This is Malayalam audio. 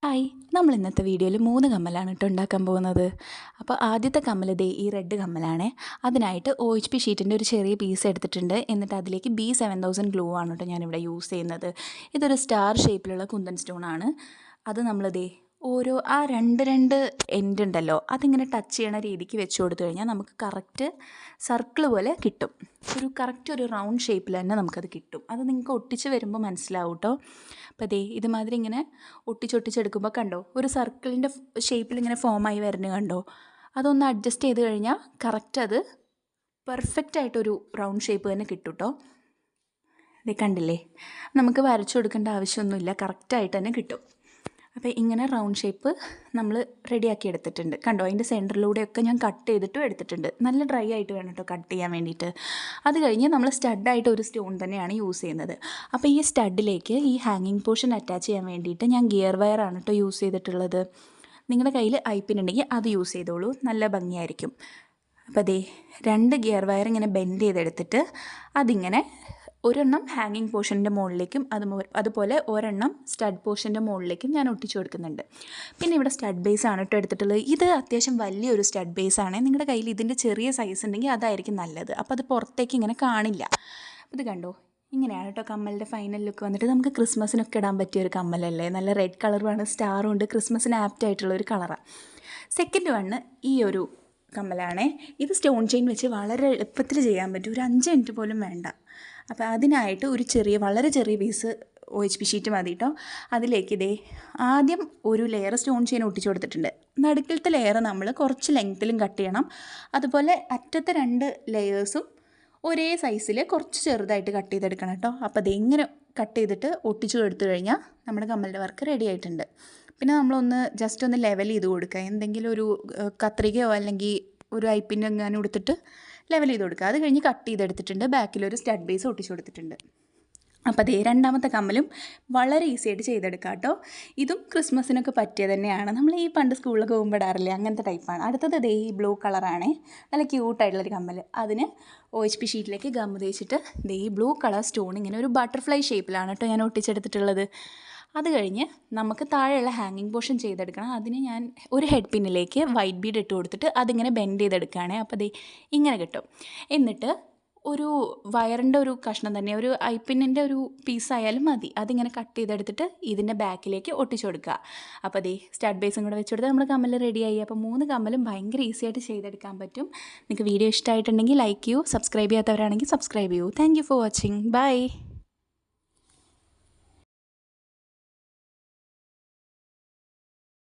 ഹായ്, നമ്മൾ ഇന്നത്തെ വീഡിയോയിൽ 3 കമ്മലാണ് കേട്ടോ ഉണ്ടാക്കാൻ പോകുന്നത്. അപ്പോൾ ആദ്യത്തെ കമ്മൽ ദേ ഈ റെഡ് കമ്മലാണേ. അതിനായിട്ട് OHP ഷീറ്റിൻ്റെ ഒരു ചെറിയ പീസ് എടുത്തിട്ടുണ്ട്. എന്നിട്ട് അതിലേക്ക് B7000 ഗ്ലൂ ആണ് കേട്ടോ ഞാനിവിടെ യൂസ് ചെയ്യുന്നത്. ഇതൊരു സ്റ്റാർ ഷേപ്പിലുള്ള കുന്തൻ സ്റ്റോണാണ്. അത് നമ്മൾ ദേ ഓരോ ആ രണ്ട് എൻഡ് ഉണ്ടല്ലോ അതിങ്ങനെ ടച്ച് ചെയ്യണ രീതിക്ക് വെച്ച് കൊടുത്തു കഴിഞ്ഞാൽ നമുക്ക് കറക്റ്റ് സർക്കിൾ പോലെ കിട്ടും. ഒരു റൗണ്ട് ഷേപ്പിൽ തന്നെ നമുക്കത് കിട്ടും. അത് നിങ്ങൾക്ക് ഒട്ടിച്ച് വരുമ്പോൾ മനസ്സിലാവും കേട്ടോ. അപ്പോൾ ദേ ഇതുമാതിരി ഇങ്ങനെ ഒട്ടിച്ചെടുക്കുമ്പോൾ കണ്ടോ ഒരു സർക്കിളിൻ്റെ ഷേപ്പിൽ ഇങ്ങനെ ഫോമായി വരുന്നത് കണ്ടോ. അതൊന്ന് അഡ്ജസ്റ്റ് ചെയ്ത് കഴിഞ്ഞാൽ കറക്റ്റ് അത് പെർഫെക്റ്റ് ആയിട്ടൊരു റൗണ്ട് ഷേപ്പ് തന്നെ കിട്ടും കേട്ടോ. ഇത് കണ്ടില്ലേ, നമുക്ക് വരച്ചു കൊടുക്കേണ്ട ആവശ്യമൊന്നുമില്ല, കറക്റ്റായിട്ട് തന്നെ കിട്ടും. അപ്പോൾ ഇങ്ങനെ റൗണ്ട് ഷേപ്പ് നമ്മൾ റെഡിയാക്കി എടുത്തിട്ടുണ്ട്. കണ്ടോ, അതിൻ്റെ സെൻറ്ററിലൂടെയൊക്കെ ഞാൻ കട്ട് ചെയ്തിട്ടും എടുത്തിട്ടുണ്ട്. നല്ല ഡ്രൈ ആയിട്ട് വേണം കേട്ടോ കട്ട് ചെയ്യാൻ വേണ്ടിയിട്ട്. അത് കഴിഞ്ഞ് നമ്മൾ സ്റ്റഡായിട്ട് ഒരു സ്റ്റോൺ തന്നെയാണ് യൂസ് ചെയ്യുന്നത്. അപ്പോൾ ഈ സ്റ്റഡിലേക്ക് ഈ ഹാങ്ങിങ് പോർഷൻ അറ്റാച്ച് ചെയ്യാൻ വേണ്ടിയിട്ട് ഞാൻ ഗിയർ വയറാണ് കേട്ടോ യൂസ് ചെയ്തിട്ടുള്ളത്. നിങ്ങളുടെ കയ്യിൽ ഐപ്പിൻ ഉണ്ടെങ്കിൽ അത് യൂസ് ചെയ്തോളൂ, നല്ല ഭംഗിയായിരിക്കും. അപ്പോൾ ദേ 2 ഗിയർ വയർ ഇങ്ങനെ ബെൻഡ് ചെയ്തെടുത്തിട്ട് അതിങ്ങനെ ഒരെണ്ണം ഹാങ്ങിങ് പോർഷൻ്റെ മുകളിലേക്കും അതുപോലെ ഒരെണ്ണം സ്റ്റഡ് പോർഷൻ്റെ മുകളിലേക്കും ഞാൻ ഒട്ടിച്ചു കൊടുക്കുന്നുണ്ട്. പിന്നെ ഇവിടെ സ്റ്റഡ് ബേസ് ആണ് കേട്ടോ എടുത്തിട്ടുള്ളത്. ഇത് അത്യാവശ്യം വലിയൊരു സ്റ്റഡ് ബേസ് ആണ്. നിങ്ങളുടെ കയ്യിൽ ഇതിൻ്റെ ചെറിയ സൈസ് ഉണ്ടെങ്കിൽ അതായിരിക്കും നല്ലത്. അപ്പോൾ അത് പുറത്തേക്ക് ഇങ്ങനെ കാണില്ല. ഇത് കണ്ടോ, ഇങ്ങനെയാണ് കേട്ടോ കമ്മലിൻ്റെ ഫൈനൽ ലുക്ക് വന്നിട്ട്. നമുക്ക് ക്രിസ്മസിനൊക്കെ ഇടാൻ പറ്റിയൊരു കമ്മലല്ലേ, നല്ല റെഡ് കളറുമാണ്, സ്റ്റാറും ഉണ്ട്, ക്രിസ്മസിന് ആപ്റ്റ് ആയിട്ടുള്ളൊരു കളറാണ്. സെക്കൻഡ് വണ്ണ് ഈ ഒരു കമ്മലാണേ. ഇത് സ്റ്റോൺ ചെയിൻ വെച്ച് വളരെ എളുപ്പത്തിൽ ചെയ്യാൻ പറ്റും, ഒരു 5 മിനിറ്റ് പോലും വേണ്ട. അപ്പോൾ അതിനായിട്ട് വളരെ ചെറിയ പീസ് OHP ഷീറ്റ് മതി കേട്ടോ. അതിലേക്ക് ഇതേ ആദ്യം ഒരു ലെയർ സ്റ്റോൺ ചെയിൻ ഒട്ടിച്ചു കൊടുത്തിട്ടുണ്ട്. നടുക്കിലത്തെ ലെയർ നമ്മൾ കുറച്ച് ലെങ്ത്തിലും കട്ട് ചെയ്യണം. അതുപോലെ അറ്റത്തെ 2 ലെയേഴ്സും ഒരേ സൈസിൽ കുറച്ച് ചെറുതായിട്ട് കട്ട് ചെയ്തെടുക്കണം കേട്ടോ. അപ്പോൾ അതെങ്ങനെ കട്ട് ചെയ്തിട്ട് ഒട്ടിച്ചു കൊടുത്തു കഴിഞ്ഞാൽ നമ്മുടെ കമ്മലിൻ്റെ വർക്ക് റെഡി ആയിട്ടുണ്ട്. പിന്നെ നമ്മളൊന്ന് ജസ്റ്റ് ഒന്ന് ലെവൽ ചെയ്ത് കൊടുക്കുക. എന്തെങ്കിലും ഒരു കത്രികയോ അല്ലെങ്കിൽ ഒരു ഐപ്പിൻ്റെ എങ്ങാനും എടുത്തിട്ട് ലെവൽ ചെയ്ത് കൊടുക്കുക. അത് കഴിഞ്ഞ് കട്ട് ചെയ്തെടുത്തിട്ടുണ്ട്. ബാക്കിലൊരു സ്റ്റഡ് ബേസ് ഒട്ടിച്ചു കൊടുത്തിട്ടുണ്ട്. അപ്പോൾ അതേ രണ്ടാമത്തെ കമ്മലും വളരെ ഈസി ആയിട്ട് ചെയ്തെടുക്കാം കേട്ടോ. ഇതും ക്രിസ്മസിനൊക്കെ പറ്റിയ തന്നെയാണ്. നമ്മൾ ഈ പണ്ട് സ്കൂളിലൊക്കെ പോകുമ്പോൾ ഇടാറില്ലേ, അങ്ങനത്തെ ടൈപ്പാണ്. അടുത്തത് ദേ ഈ ബ്ലൂ കളറാണേ, നല്ല ക്യൂട്ടായിട്ടുള്ളൊരു കമ്മൽ. അതിന് OHP ഷീറ്റിലേക്ക് ഗം തേച്ചിട്ട് ദേ ഈ ബ്ലൂ കളർ സ്റ്റോൺ ഇങ്ങനെ ഒരു ബട്ടർഫ്ലൈ ഷേപ്പിലാണ് കേട്ടോ ഞാൻ ഒട്ടിച്ചെടുത്തിട്ടുള്ളത്. അത് കഴിഞ്ഞ് നമുക്ക് താഴെയുള്ള ഹാങ്ങിങ് പോർഷൻ ചെയ്തെടുക്കണം. അതിന് ഞാൻ ഒരു ഹെഡ് പിന്നിലേക്ക് വൈറ്റ് ബീഡ് ഇട്ട് കൊടുത്തിട്ട് അതിങ്ങനെ ബെൻഡ് ചെയ്തെടുക്കുകയാണ്. അപ്പോൾ ദേ ഇങ്ങനെ കിട്ടും. എന്നിട്ട് ഒരു വയറിൻ്റെ ഒരു കഷ്ണം തന്നെ, ഒരു ഐപ്പിന്നിൻ്റെ ഒരു പീസായാലും മതി, അതിങ്ങനെ കട്ട് ചെയ്തെടുത്തിട്ട് ഇതിൻ്റെ ബാക്കിലേക്ക് ഒട്ടിച്ചു കൊടുക്കുക. അപ്പോൾ ദേ സ്റ്റഡ് ബേസും കൂടെ വെച്ച് കൊടുത്താൽ നമ്മുടെ കമ്മൽ റെഡിയായി. അപ്പോൾ 3 കമ്മലും ഭയങ്കര ഈസി ആയിട്ട് ചെയ്തെടുക്കാൻ പറ്റും. നിങ്ങൾക്ക് വീഡിയോ ഇഷ്ടമായിട്ടുണ്ടെങ്കിൽ ലൈക്ക് ചെയ്യൂ, സബ്സ്ക്രൈബ് ചെയ്യാത്തവരാണെങ്കിൽ സബ്സ്ക്രൈബ് ചെയ്യൂ. Thank you for watching. By.